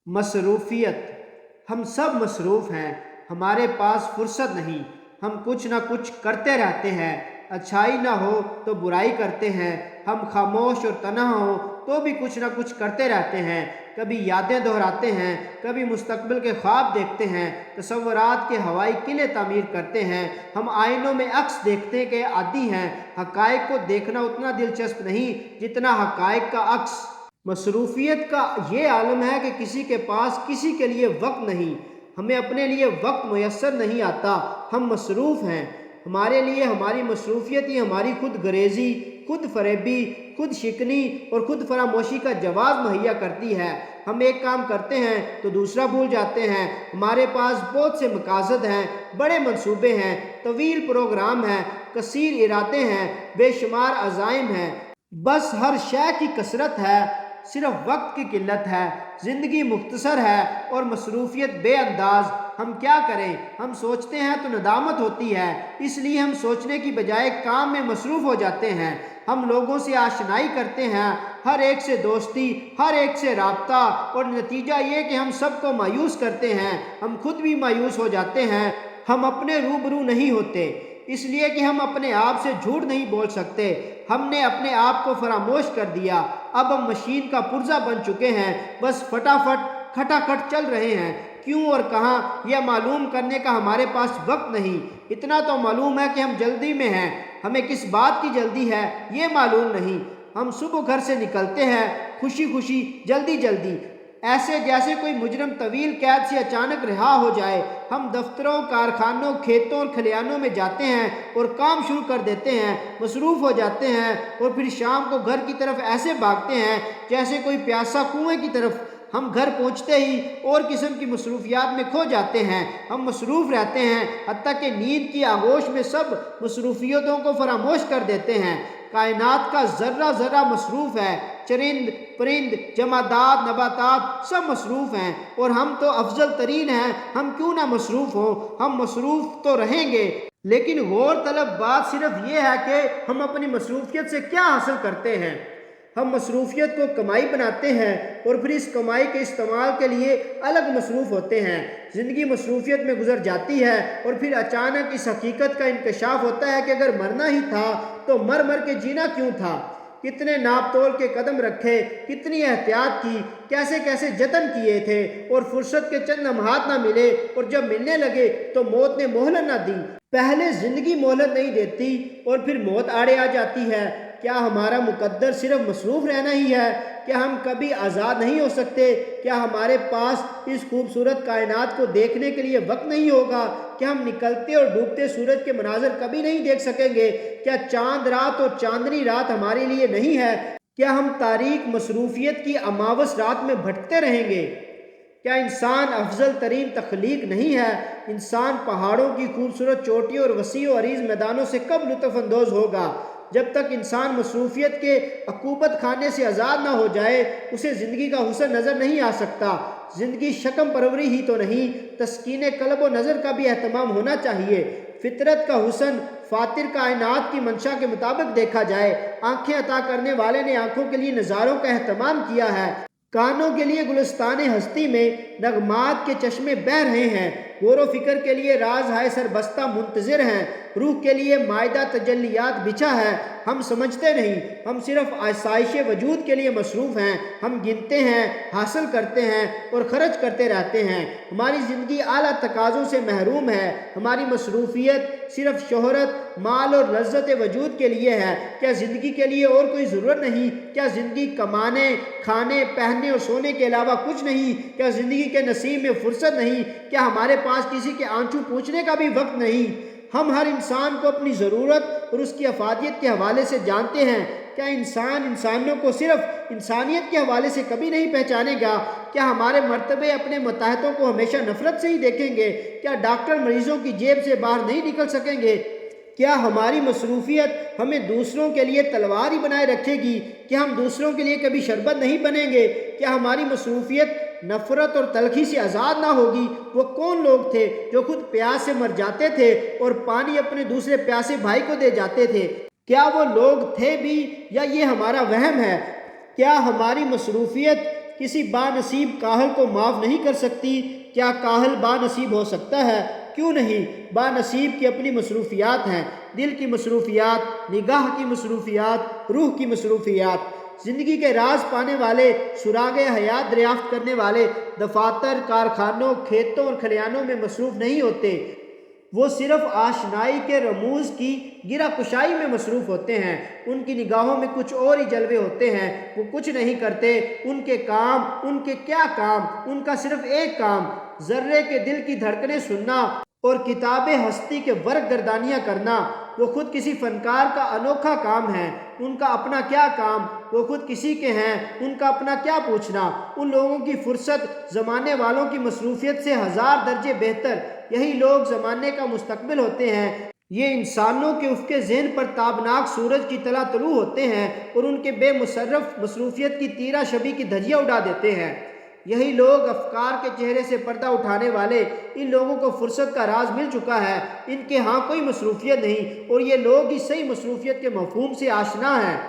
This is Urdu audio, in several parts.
مصروفیت۔ ہم سب مصروف ہیں، ہمارے پاس فرصت نہیں، ہم کچھ نہ کچھ کرتے رہتے ہیں، اچھائی نہ ہو تو برائی کرتے ہیں، ہم خاموش اور تنہا ہوں تو بھی کچھ نہ کچھ کرتے رہتے ہیں، کبھی یادیں دہراتے ہیں، کبھی مستقبل کے خواب دیکھتے ہیں، تصورات کے ہوائی قلعے تعمیر کرتے ہیں، ہم آئینوں میں عکس دیکھتے کے عادی ہیں، حقائق کو دیکھنا اتنا دلچسپ نہیں جتنا حقائق کا عکس۔ مصروفیت کا یہ عالم ہے کہ کسی کے پاس کسی کے لیے وقت نہیں، ہمیں اپنے لیے وقت میسر نہیں آتا، ہم مصروف ہیں۔ ہمارے لیے ہماری مصروفیت ہی ہماری خود غرضی، خود فریبی، خود شکنی اور خود فراموشی کا جواز مہیا کرتی ہے۔ ہم ایک کام کرتے ہیں تو دوسرا بھول جاتے ہیں، ہمارے پاس بہت سے مقاصد ہیں، بڑے منصوبے ہیں، طویل پروگرام ہیں، کثیر ارادے ہیں، بے شمار عزائم ہیں، بس ہر شے کی کثرت ہے، صرف وقت کی قلت ہے، زندگی مختصر ہے اور مصروفیت بے انداز۔ ہم کیا کریں؟ ہم سوچتے ہیں تو ندامت ہوتی ہے، اس لیے ہم سوچنے کی بجائے کام میں مصروف ہو جاتے ہیں۔ ہم لوگوں سے آشنائی کرتے ہیں، ہر ایک سے دوستی، ہر ایک سے رابطہ، اور نتیجہ یہ کہ ہم سب کو مایوس کرتے ہیں، ہم خود بھی مایوس ہو جاتے ہیں۔ ہم اپنے روبرو نہیں ہوتے، اس لیے کہ ہم اپنے آپ سے جھوٹ نہیں بول سکتے، ہم نے اپنے آپ کو فراموش کر دیا۔ اب ہم مشین کا پرزہ بن چکے ہیں، بس فٹافٹ کھٹا کھٹ چل رہے ہیں۔ کیوں اور کہاں یہ معلوم کرنے کا ہمارے پاس وقت نہیں۔ اتنا تو معلوم ہے کہ ہم جلدی میں ہیں، ہمیں کس بات کی جلدی ہے یہ معلوم نہیں۔ ہم صبح گھر سے نکلتے ہیں خوشی خوشی، جلدی جلدی، ایسے جیسے کوئی مجرم طویل قید سے اچانک رہا ہو جائے۔ ہم دفتروں، کارخانوں، کھیتوں اور کھلیانوں میں جاتے ہیں اور کام شروع کر دیتے ہیں، مصروف ہو جاتے ہیں، اور پھر شام کو گھر کی طرف ایسے بھاگتے ہیں جیسے کوئی پیاسا کنویں کی طرف۔ ہم گھر پہنچتے ہی اور قسم کی مصروفیات میں کھو جاتے ہیں، ہم مصروف رہتے ہیں، حتیٰ کہ نیند کی آغوش میں سب مصروفیتوں کو فراموش کر دیتے ہیں۔ کائنات کا ذرہ ذرہ مصروف ہے، چرند پرند، جمادات، نباتات سب مصروف ہیں، اور ہم تو افضل ترین ہیں۔ ہم کیوں نہ مصروف ہوں، ہم مصروف تو رہیں گے، لیکن غور طلب بات صرف یہ ہے کہ ہم اپنی مصروفیت سے کیا حاصل کرتے ہیں۔ ہم مصروفیت کو کمائی بناتے ہیں اور پھر اس کمائی کے استعمال کے لیے الگ مصروف ہوتے ہیں۔ زندگی مصروفیت میں گزر جاتی ہے اور پھر اچانک اس حقیقت کا انکشاف ہوتا ہے کہ اگر مرنا ہی تھا تو مر مر کے جینا کیوں تھا۔ کتنے ناپ تول کے قدم رکھے، کتنی احتیاط کی، کیسے کیسے جتن کیے تھے، اور فرصت کے چند لمحات نہ ملے، اور جب ملنے لگے تو موت نے مہلت نہ دی۔ پہلے زندگی مہلت نہیں دیتی اور پھر موت آڑے آ جاتی ہے۔ کیا ہمارا مقدر صرف مصروف رہنا ہی ہے؟ کیا ہم کبھی آزاد نہیں ہو سکتے؟ کیا ہمارے پاس اس خوبصورت کائنات کو دیکھنے کے لیے وقت نہیں ہوگا؟ کیا ہم نکلتے اور ڈوبتے سورج کے مناظر کبھی نہیں دیکھ سکیں گے؟ کیا چاند رات اور چاندنی رات ہمارے لیے نہیں ہے؟ کیا ہم تاریک مصروفیت کی اماوس رات میں بھٹکتے رہیں گے؟ کیا انسان افضل ترین تخلیق نہیں ہے؟ انسان پہاڑوں کی خوبصورت چوٹیوں اور وسیع و عریض میدانوں سے کب لطف اندوز ہوگا؟ جب تک انسان مصروفیت کے عقوبت خانے سے آزاد نہ ہو جائے، اسے زندگی کا حسن نظر نہیں آ سکتا۔ زندگی شکم پروری ہی تو نہیں، تسکین قلب و نظر کا بھی اہتمام ہونا چاہیے۔ فطرت کا حسن فاطر کائنات کی منشا کے مطابق دیکھا جائے۔ آنکھیں عطا کرنے والے نے آنکھوں کے لیے نظاروں کا اہتمام کیا ہے، کانوں کے لیے گلستان ہستی میں نغمات کے چشمے بہہ رہے ہیں، غور و فکر کے لیے راز ہائے سربستہ منتظر ہیں، روح کے لیے مائدہ تجلیات بچھا ہے۔ ہم سمجھتے نہیں، ہم صرف آسائش وجود کے لیے مصروف ہیں۔ ہم گنتے ہیں، حاصل کرتے ہیں اور خرچ کرتے رہتے ہیں۔ ہماری زندگی اعلیٰ تقاضوں سے محروم ہے۔ ہماری مصروفیت صرف شہرت، مال اور لذت وجود کے لیے ہے۔ کیا زندگی کے لیے اور کوئی ضرورت نہیں؟ کیا زندگی کمانے، کھانے، پہننے اور سونے کے علاوہ کچھ نہیں؟ کیا زندگی کے نصیب میں فرصت نہیں؟ کیا ہمارے پاس کسی کے آنچو پوچھنے کا بھی وقت نہیں؟ ہم ہر انسان کو اپنی ضرورت اور اس کی افادیت کے حوالے سے جانتے ہیں۔ کیا انسان انسانوں کو صرف انسانیت کے حوالے سے کبھی نہیں پہچانے گا؟ کیا ہمارے مرتبے اپنے متحدوں کو ہمیشہ نفرت سے ہی دیکھیں گے؟ کیا ڈاکٹر مریضوں کی جیب سے باہر نہیں نکل سکیں گے؟ کیا ہماری مصروفیت ہمیں دوسروں کے لیے تلوار ہی بنائے رکھے گی؟ کیا ہم دوسروں کے لیے کبھی شربت نہیں بنیں گے؟ کیا ہماری مصروفیت نفرت اور تلخی سے آزاد نہ ہوگی؟ وہ کون لوگ تھے جو خود پیاس سے مر جاتے تھے اور پانی اپنے دوسرے پیاسے بھائی کو دے جاتے تھے؟ کیا وہ لوگ تھے بھی یا یہ ہمارا وہم ہے؟ کیا ہماری مصروفیت کسی بانصیب کاہل کو معاف نہیں کر سکتی؟ کیا کاہل بانصیب ہو سکتا ہے؟ کیوں نہیں؟ بانصیب کی اپنی مصروفیات ہیں، دل کی مصروفیات، نگاہ کی مصروفیات، روح کی مصروفیات۔ زندگی کے راز پانے والے، سراغ حیات دریافت کرنے والے دفاتر، کارخانوں، کھیتوں اور کھلیانوں میں مصروف نہیں ہوتے، وہ صرف آشنائی کے رموز کی گرہ کشائی میں مصروف ہوتے ہیں۔ ان کی نگاہوں میں کچھ اور ہی جلوے ہوتے ہیں، وہ کچھ نہیں کرتے۔ ان کے کام، ان کے کیا کام؟ ان کا صرف ایک کام، ذرے کے دل کی دھڑکنیں سننا اور کتاب ہستی کے ورق گردانیاں کرنا۔ وہ خود کسی فنکار کا انوکھا کام ہے، ان کا اپنا کیا کام؟ وہ خود کسی کے ہیں، ان کا اپنا کیا پوچھنا؟ ان لوگوں کی فرصت زمانے والوں کی مصروفیت سے ہزار درجے بہتر۔ یہی لوگ زمانے کا مستقبل ہوتے ہیں۔ یہ انسانوں کے افق ذہن پر تابناک سورج کی طرح طلوع ہوتے ہیں اور ان کے بے مصرف مصروفیت کی تیرہ شبی کی دھجیاں اڑا دیتے ہیں۔ یہی لوگ افکار کے چہرے سے پردہ اٹھانے والے، ان لوگوں کو فرصت کا راز مل چکا ہے، ان کے ہاں کوئی مصروفیت نہیں، اور یہ لوگ ہی صحیح مصروفیت کے مفہوم سے آشنا ہیں۔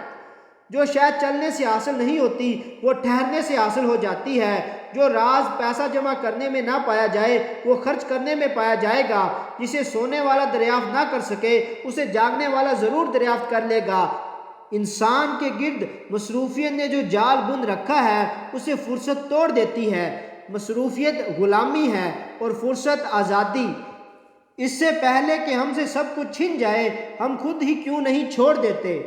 جو شاید چلنے سے حاصل نہیں ہوتی، وہ ٹھہرنے سے حاصل ہو جاتی ہے۔ جو راز پیسہ جمع کرنے میں نہ پایا جائے، وہ خرچ کرنے میں پایا جائے گا۔ جسے سونے والا دریافت نہ کر سکے، اسے جاگنے والا ضرور دریافت کر لے گا۔ انسان کے گرد مصروفیت نے جو جال بند رکھا ہے، اسے فرصت توڑ دیتی ہے۔ مصروفیت غلامی ہے اور فرصت آزادی۔ اس سے پہلے کہ ہم سے سب کچھ چھن جائے، ہم خود ہی کیوں نہیں چھوڑ دیتے؟